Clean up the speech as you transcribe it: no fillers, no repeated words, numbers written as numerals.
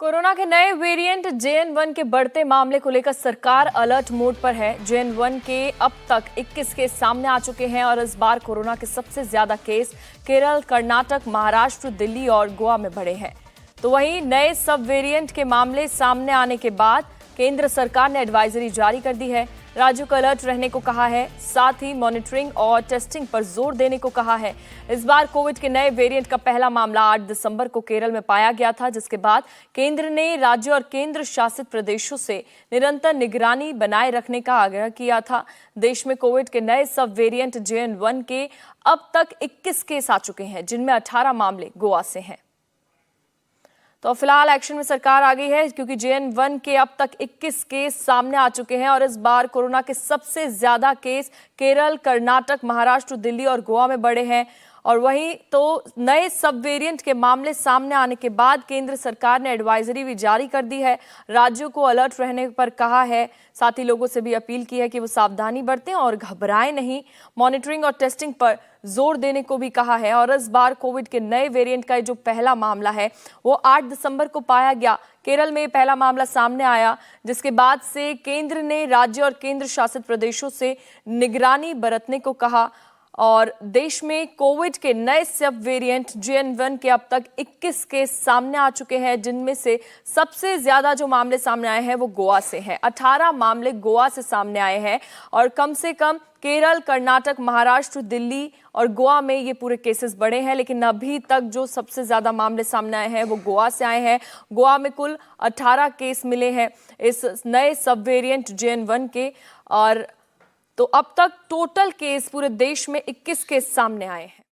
Corona के नए variant JN1 के बढ़ते मामले को लेकर सरकार अलर्ट मोड पर है। JN1 के अब तक 21 केस सामने आ चुके हैं और इस बार कोरोना के सबसे ज्यादा केस केरल, कर्नाटक, महाराष्ट्र, दिल्ली और गोवा में बढ़े हैं। तो वहीं नए सब वेरिएंट के मामले सामने आने के बाद केंद्र सरकार ने एडवाइजरी जारी कर दी है। राज्यों को अलर्ट रहने को कहा है, साथ ही मॉनिटरिंग और टेस्टिंग पर जोर देने को कहा है। इस बार कोविड के नए वेरिएंट का पहला मामला 8 दिसंबर को केरल में पाया गया था, जिसके बाद केंद्र ने राज्यों और केंद्र शासित प्रदेशों से निरंतर निगरानी बनाए रखने का आग्रह किया था। देश में कोविड के नए सब वेरिएंट JN1 के अब तक 21 केस आ चुके हैं, जिनमें 18 मामले गोवा से हैं। तो फिलहाल एक्शन में सरकार आ गई है, क्योंकि JN1 के अब तक 21 केस सामने आ चुके हैं और इस बार कोरोना के सबसे ज्यादा केस केरल, कर्नाटक, महाराष्ट्र, दिल्ली और गोवा में बढ़े हैं। और वहीं तो नए सब वेरिएंट के मामले सामने आने के बाद केंद्र सरकार ने एडवाइजरी भी जारी कर दी है। राज्यों को अलर्ट रहने पर कहा है, साथ ही लोगों से भी अपील की है कि वो सावधानी बरतें और घबराएं नहीं। मॉनिटरिंग और टेस्टिंग पर जोर देने को भी कहा है। और इस बार कोविड के नए वेरिएंट का जो पहला मामला है वो 8 दिसंबर को पाया गया। केरल में पहला मामला सामने आया, जिसके बाद से केंद्र ने राज्य और केंद्र शासित प्रदेशों से निगरानी बरतने को कहा। और देश में कोविड के नए सब वेरिएंट JN1 के अब तक 21 केस सामने आ चुके हैं, जिनमें से सबसे ज्यादा जो मामले सामने आए हैं वो गोवा से हैं। 18 मामले गोवा से सामने आए हैं और कम से कम केरल, कर्नाटक, महाराष्ट्र, दिल्ली और गोवा में ये पूरे केसेस बढ़े हैं। लेकिन अभी तक जो सबसे ज्यादा मामले सामने आए हैं वो गोवा से आए हैं। गोवा में कुल 18 केस मिले हैं इस नए सब वेरिएंट JN1 के। और तो अब तक टोटल केस पूरे देश में 21 केस सामने आए हैं।